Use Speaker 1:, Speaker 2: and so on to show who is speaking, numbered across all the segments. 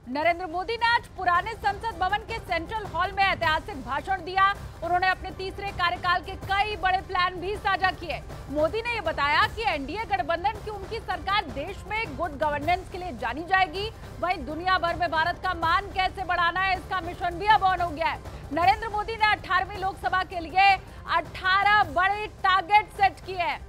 Speaker 1: नरेंद्र मोदी ने आज पुराने संसद भवन के सेंट्रल हॉल में ऐतिहासिक भाषण दिया। उन्होंने अपने तीसरे कार्यकाल के कई बड़े प्लान भी साझा किए। मोदी ने ये बताया कि एनडीए गठबंधन की उनकी सरकार देश में गुड गवर्नेंस के लिए जानी जाएगी। वहीं दुनिया भर में भारत का मान कैसे बढ़ाना है, इसका मिशन भी अब ऑन हो गया है। नरेंद्र मोदी ने 18वीं लोकसभा के लिए 18 बड़े टारगेट सेट किए हैं।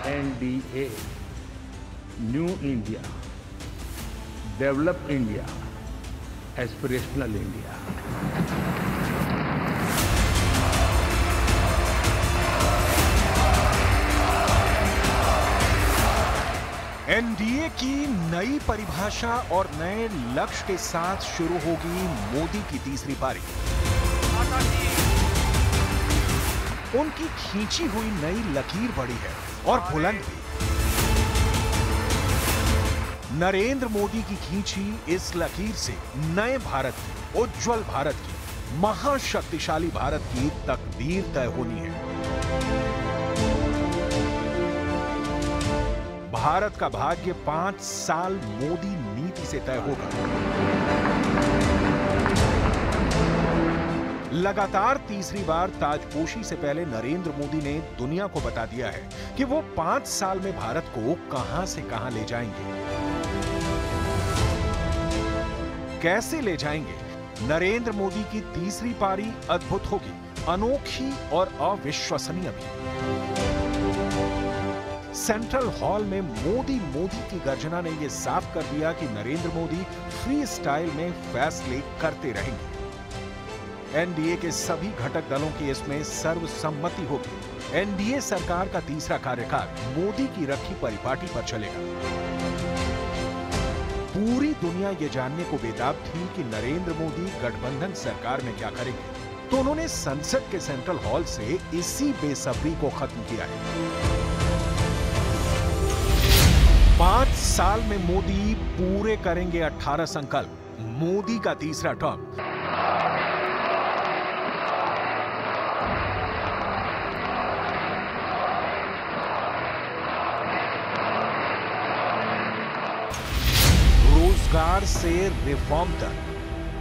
Speaker 2: NDA, New India, Develop India, Aspirational India।
Speaker 3: NDA की नई परिभाषा और नए लक्ष्य के साथ शुरू होगी मोदी की तीसरी पारी। उनकी खींची हुई नई लकीर बड़ी है और बुलंद भी। नरेंद्र मोदी की खींची इस लकीर से नए भारत की, उज्जवल भारत की, महाशक्तिशाली भारत की तकदीर तय होनी है। भारत का भाग्य 5 साल मोदी नीति से तय होगा। लगातार तीसरी बार ताजपोशी से पहले नरेंद्र मोदी ने दुनिया को बता दिया है कि वो 5 साल में भारत को कहां से कहां ले जाएंगे, कैसे ले जाएंगे। नरेंद्र मोदी की तीसरी पारी अद्भुत होगी, अनोखी और अविश्वसनीय भी। सेंट्रल हॉल में मोदी की गर्जना ने यह साफ कर दिया कि नरेंद्र मोदी फ्री स्टाइल में फैसले करते रहेंगे। एनडीए के सभी घटक दलों की इसमें सर्वसम्मति होगी। एनडीए सरकार का तीसरा कार्यकाल मोदी की रखी परिपाटी पर चलेगा। पूरी दुनिया ये जानने को बेताब थी कि नरेंद्र मोदी गठबंधन सरकार में क्या करेंगे, तो उन्होंने संसद के सेंट्रल हॉल से इसी बेसब्री को खत्म किया है। 5 साल में मोदी पूरे करेंगे 18 संकल्प। मोदी का तीसरा टर्म। रोजगार से रिफॉर्म तक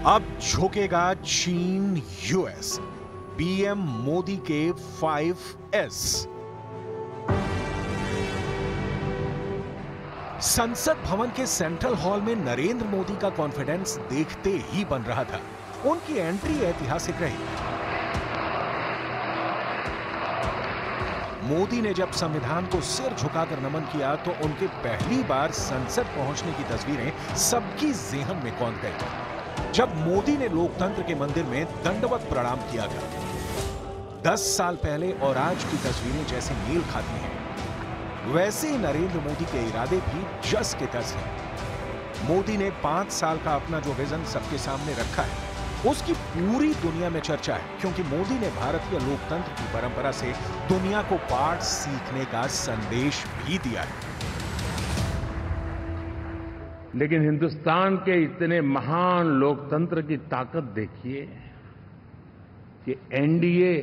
Speaker 3: अब झुकेगा चीन यूएस। पीएम मोदी के 5S। संसद भवन के सेंट्रल हॉल में नरेंद्र मोदी का कॉन्फिडेंस देखते ही बन रहा था। उनकी एंट्री ऐतिहासिक रही। मोदी ने जब संविधान को सिर झुकाकर नमन किया तो उनके पहली बार संसद पहुंचने की तस्वीरें सबकी ज़हन में कौंध गई। जब मोदी ने लोकतंत्र के मंदिर में दंडवत प्रणाम किया था, 10 साल पहले और आज की तस्वीरें जैसे मेल खाती हैं, वैसे ही नरेंद्र मोदी के इरादे भी जस के तस हैं। मोदी ने 5 साल का अपना जो विजन सबके सामने रखा है, उसकी पूरी दुनिया में चर्चा है, क्योंकि मोदी ने भारतीय लोकतंत्र की परंपरा से दुनिया को पाठ सीखने का संदेश भी दिया है।
Speaker 2: लेकिन हिंदुस्तान के इतने महान लोकतंत्र की ताकत देखिए कि एनडीए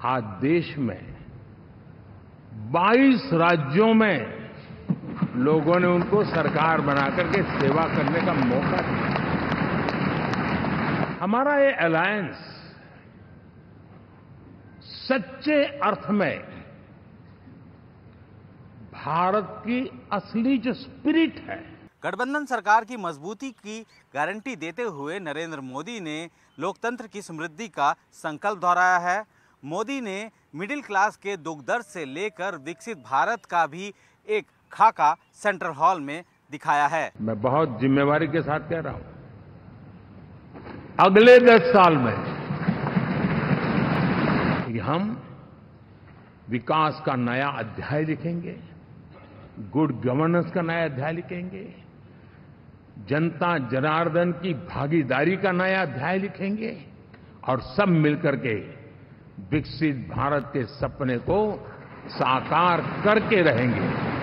Speaker 2: आज देश में 22 राज्यों में लोगों ने उनको सरकार बनाकर के सेवा करने का मौका दिया। हमारा ये अलायंस सच्चे अर्थ में भारत की असली जो स्पिरिट है।
Speaker 4: गठबंधन सरकार की मजबूती की गारंटी देते हुए नरेंद्र मोदी ने लोकतंत्र की समृद्धि का संकल्प दोहराया है। मोदी ने मिडिल क्लास के दुख दर्द से लेकर विकसित भारत का भी एक खाका सेंट्रल हॉल में दिखाया है।
Speaker 2: मैं बहुत जिम्मेवारी के साथ कह रहा हूं, अगले 10 साल में हम विकास का नया अध्याय लिखेंगे, गुड गवर्नेंस का नया अध्याय लिखेंगे, जनता जनार्दन की भागीदारी का नया अध्याय लिखेंगे। और सब मिलकर के विकसित भारत के सपने को साकार करके रहेंगे।